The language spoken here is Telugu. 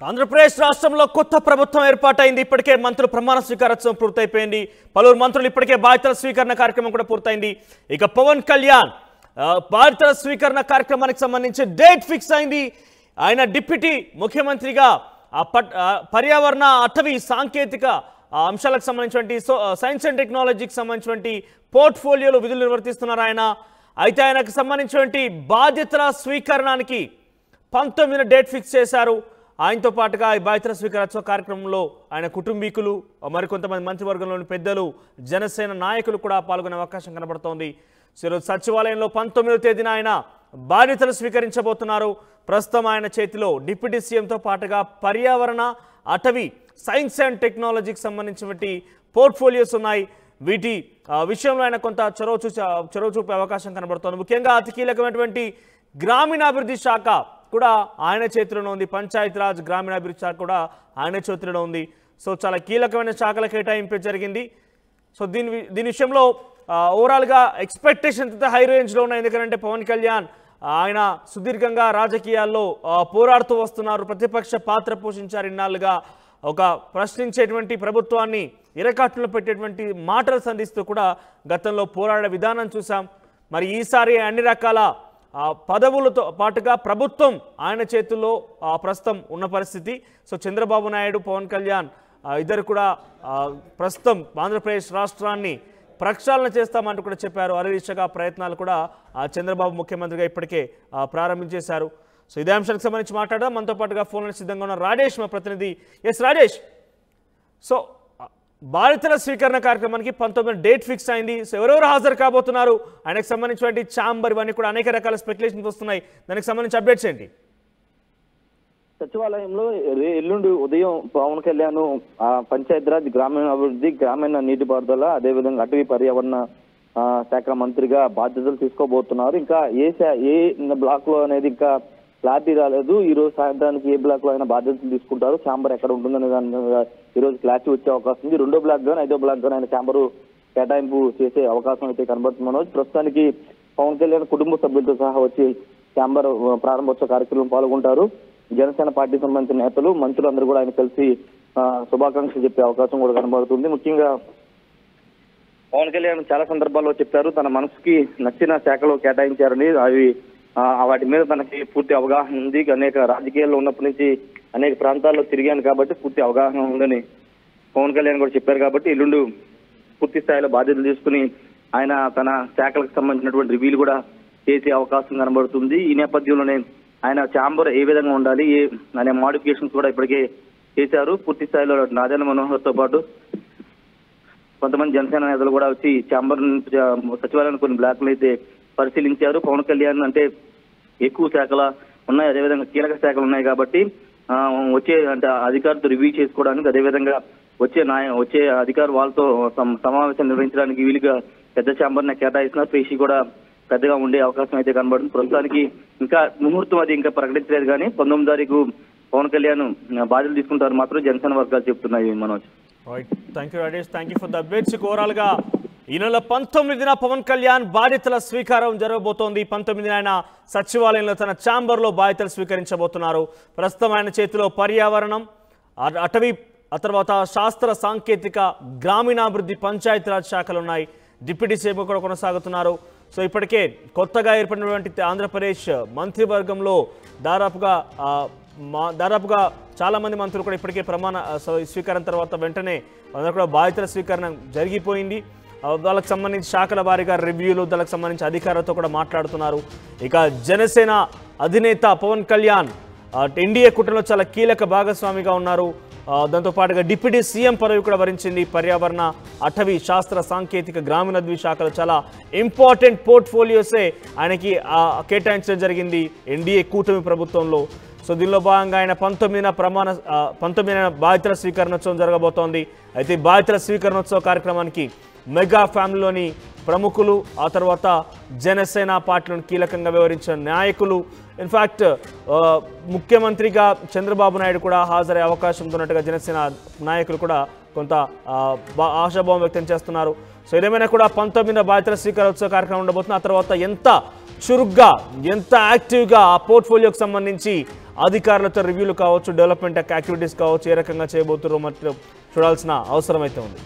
ఆంధ్రప్రదేశ్ రాష్ట్రంలో కొత్త ప్రభుత్వం ఏర్పాటైంది. ఇప్పటికే మంత్రుల ప్రమాణ స్వీకారోత్సవం పూర్తయిపోయింది. పలువురు మంత్రులు ఇప్పటికే బాధ్యతల స్వీకరణ కార్యక్రమం కూడా పూర్తయింది. ఇక పవన్ కళ్యాణ్ బాధ్యతల స్వీకరణ కార్యక్రమానికి సంబంధించి డేట్ ఫిక్స్ అయింది. ఆయన డిప్యూటీ ముఖ్యమంత్రిగా పర్యావరణ అటవీ సాంకేతిక అంశాలకు సంబంధించినటువంటి సైన్స్ అండ్ టెక్నాలజీకి సంబంధించినటువంటి పోర్ట్ఫోలియోలో విధులు నిర్వర్తిస్తున్నారు ఆయన. అయితే ఆయనకు సంబంధించినటువంటి బాధ్యతల స్వీకరణానికి 19న డేట్ ఫిక్స్ చేశారు. ఆయనతో పాటుగా ఈ బాధ్యతల స్వీకారోత్సవ కార్యక్రమంలో ఆయన కుటుంబీకులు, మరికొంతమంది మంత్రివర్గంలోని పెద్దలు, జనసేన నాయకులు కూడా పాల్గొనే అవకాశం కనబడుతోంది. ఈరోజు సచివాలయంలో 19వ తేదీన ఆయన బాధ్యతలు స్వీకరించబోతున్నారు. ప్రస్తుతం ఆయన చేతిలో డిప్యూటీ సీఎంతో పాటుగా పర్యావరణ, అటవీ, సైన్స్ అండ్ టెక్నాలజీకి సంబంధించినటువంటి పోర్ట్ఫోలియోస్ ఉన్నాయి. వీటి విషయంలో ఆయన కొంత చొరవ చూపే అవకాశం కనబడుతోంది. ముఖ్యంగా అతి కీలకమైనటువంటి గ్రామీణాభివృద్ధి శాఖ కూడా ఆయన చేతిలోనే ఉంది. పంచాయతీరాజ్ గ్రామీణాభివృద్ధి శాఖ కూడా ఆయన చేతిలో ఉంది. సో చాలా కీలకమైన శాఖల కేటాయింపు జరిగింది. సో దీని విషయంలో ఓవరాల్గా ఎక్స్పెక్టేషన్ అయితే హై రేంజ్లో ఉన్నాయి. ఎందుకంటే పవన్ కళ్యాణ్ ఆయన సుదీర్ఘంగా రాజకీయాల్లో పోరాడుతూ వస్తున్నారు. ప్రతిపక్ష పాత్ర పోషించారు. ఇన్నాళ్ళుగా ఒక ప్రశ్నించేటువంటి ప్రభుత్వాన్ని ఇరకాటులో పెట్టేటువంటి మాటలు సంధిస్తూ కూడా గతంలో పోరాడే విధానం చూసాం. మరి ఈసారి అన్ని రకాల పదవులతో పాటుగా ప్రభుత్వం ఆయన చేతుల్లో ప్రస్తుతం ఉన్న పరిస్థితి. సో చంద్రబాబు నాయుడు, పవన్ కళ్యాణ్ ఇద్దరు కూడా ప్రస్తుతం ఆంధ్రప్రదేశ్ రాష్ట్రాన్ని ప్రక్షాళన చేస్తామంటూ కూడా చెప్పారు. అరదిశగా ప్రయత్నాలు కూడా చంద్రబాబు ముఖ్యమంత్రిగా ఇప్పటికే ప్రారంభించేశారు. సో ఇదే అంశానికి సంబంధించి మాట్లాడదాం. మనతో పాటుగా ఫోన్లో సిద్ధంగా ఉన్న రాజేష్, మా ప్రతినిధి. ఎస్ రాజేష్, సో బాధ్యతల స్వీకరణ కార్యక్రమానికి 19న డేట్ ఫిక్స్ అయింది. సో ఎవరెవరు హాజరు కాబోతున్నారు, ఆయనకు సంబంధించినటువంటి ఛాంబర్, ఇవన్నీ కూడా అనేక రకాల స్పెక్యులేషన్స్ వస్తున్నాయి. దానికి సంబంధించి అప్డేట్స్ ఏంటి? సచివాలయంలో ఎల్లుండి ఉదయం పవన్ కళ్యాణ్ పంచాయతీరాజ్, గ్రామీణాభివృద్ధి, గ్రామీణ నీటిపారుదల, అదేవిధంగా అటవీ పర్యావరణ శాఖ మంత్రిగా బాధ్యతలు తీసుకోబోతున్నారు. ఇంకా ఏ బ్లాక్ లో అనేది ఇంకా క్లారిటీ రాలేదు. ఈ రోజు సాయంత్రానికి ఏ బ్లాక్ లో అయినా బాధ్యతలు తీసుకుంటారు, ఛాంబర్ ఎక్కడ ఉంటుందనే దాని మీద ఈ రోజు క్లారిటీ వచ్చే అవకాశం ఉంది. 2వ బ్లాక్ గానీ 5వ బ్లాక్ గానీ ఆయన ఛాంబర్ కేటాయింపు చేసే అవకాశం అయితే కనబడుతుంది. ప్రస్తుతానికి పవన్ కళ్యాణ్ కుటుంబ సభ్యులతో సహా వచ్చి ఛాంబర్ ప్రారంభోత్సవ కార్యక్రమం పాల్గొంటారు. జనసేన పార్టీకి సంబంధించిన నేతలు, మంత్రులు అందరూ కూడా ఆయన కలిసి శుభాకాంక్షలు చెప్పే అవకాశం కూడా కనబడుతుంది. ముఖ్యంగా పవన్ కళ్యాణ్ చాలా సందర్భాల్లో చెప్పారు, తన మనసుకి నచ్చిన శాఖలో కేటాయించారని, అవి వాటి మీద తనకి పూర్తి అవగాహన ఉంది. అనేక రాజకీయాల్లో ఉన్నప్పటి నుంచి అనేక ప్రాంతాల్లో తిరిగాను కాబట్టి పూర్తి అవగాహన ఉందని పవన్ కళ్యాణ్ కూడా చెప్పారు. కాబట్టి ఎల్లుండి పూర్తి స్థాయిలో బాధ్యతలు తీసుకుని ఆయన తన శాఖలకు సంబంధించినటువంటి రివ్యూలు కూడా చేసే అవకాశం కనబడుతుంది. ఈ నేపథ్యంలోనే ఆయన ఛాంబర్ ఏ విధంగా ఉండాలి అనే మోడిఫికేషన్స్ కూడా ఇప్పటికే చేశారు. పూర్తి స్థాయిలో నాదెండ్ల మనోహర్తో పాటు కొంతమంది జనసేన నేతలు కూడా వచ్చి ఛాంబర్ సచివాలయాన్ని కొన్ని బ్లాక్లు అయితే పరిశీలించారు. పవన్ కళ్యాణ్ అంటే ఎక్కువ శాఖలు ఉన్నాయి, అదేవిధంగా కీలక శాఖలు ఉన్నాయి కాబట్టి వచ్చే అంటే అధికారులతో రివ్యూ చేసుకోవడానికి, అదేవిధంగా వచ్చే అధికారు వాళ్ళతో సమావేశం నిర్వహించడానికి వీలుగా పెద్ద ఛాంబర్ని కేటాయిస్తున్నారు. పేషీ కూడా పెద్దగా ఉండే అవకాశం అయితే కనబడుతుంది. ప్రస్తుతానికి ఇంకా ముహూర్తం అది ఇంకా ప్రకటించలేదు, కానీ 19వ తారీఖు పవన్ కళ్యాణ్ బాధ్యతలు తీసుకుంటారు మాత్రం జనసేన వర్గాలు చెప్తున్నాయి. Manoj, thank you Rajesh, thank you for the updates. ఓవరాల్గా ఈ నెల 19న పవన్ కళ్యాణ్ బాధ్యతల స్వీకారం జరగబోతోంది. 19న ఆయన సచివాలయంలో తన ఛాంబర్లో బాధ్యతలు స్వీకరించబోతున్నారు. ప్రస్తుతం ఆయన చేతిలో పర్యావరణం, అటవీ, ఆ తర్వాత శాస్త్ర సాంకేతిక, గ్రామీణాభివృద్ధి, పంచాయతీరాజ్ శాఖలు ఉన్నాయి. డిప్యూటీ సీఎం కూడా కొనసాగుతున్నారు. సో ఇప్పటికే కొత్తగా ఏర్పడినటువంటి ఆంధ్రప్రదేశ్ మంత్రివర్గంలో దాదాపుగా చాలామంది మంత్రులు కూడా ఇప్పటికే ప్రమాణ స్వీకారం తర్వాత వెంటనే అందరూ కూడా బాధ్యతల స్వీకరణ జరిగిపోయింది. వాళ్ళకి సంబంధించి శాఖల వారీగా రివ్యూలు, దానికి సంబంధించి అధికారులతో కూడా మాట్లాడుతున్నారు. ఇక జనసేన అధినేత పవన్ కళ్యాణ్ ఎన్డీఏ కూటమిలో చాలా కీలక భాగస్వామిగా ఉన్నారు. దాంతోపాటుగా డిప్యూటీ సీఎం పదవి కూడా వరించింది. పర్యావరణ, అటవీ, శాస్త్ర సాంకేతిక, గ్రామీణాభివృద్ధి శాఖలు చాలా ఇంపార్టెంట్ పోర్ట్ఫోలియోసే ఆయనకి కేటాయించడం జరిగింది ఎన్డీఏ కూటమి ప్రభుత్వంలో. సో దీనిలో భాగంగా ఆయన 19న బాధ్యతల స్వీకరణోత్సవం జరగబోతోంది. అయితే బాధ్యతల స్వీకరణోత్సవ కార్యక్రమానికి మెగా ఫ్యామిలీలోని ప్రముఖులు, ఆ తర్వాత జనసేన పార్టీలను కీలకంగా వ్యవహరించిన నాయకులు, ఇన్ఫ్యాక్ట్ ముఖ్యమంత్రిగా చంద్రబాబు నాయుడు కూడా హాజరయ్యే అవకాశం ఉన్నట్టుగా జనసేన నాయకులు కూడా కొంత ఆశాభావం వ్యక్తం చేస్తున్నారు. సో ఏదేమైనా కూడా 19న బాధ్యతల స్వీకారోత్సవ కార్యక్రమం ఉండబోతుంది. ఆ తర్వాత ఎంత చురుగ్గా, ఎంత యాక్టివ్గా ఆ పోర్ట్ఫోలియోకి సంబంధించి అధికారులతో రివ్యూలు కావచ్చు, డెవలప్మెంట్ యాక్టివిటీస్ కావచ్చు, ఏ రకంగా చేయబోతున్నారో మరి చూడాల్సిన అవసరం అయితే ఉంది.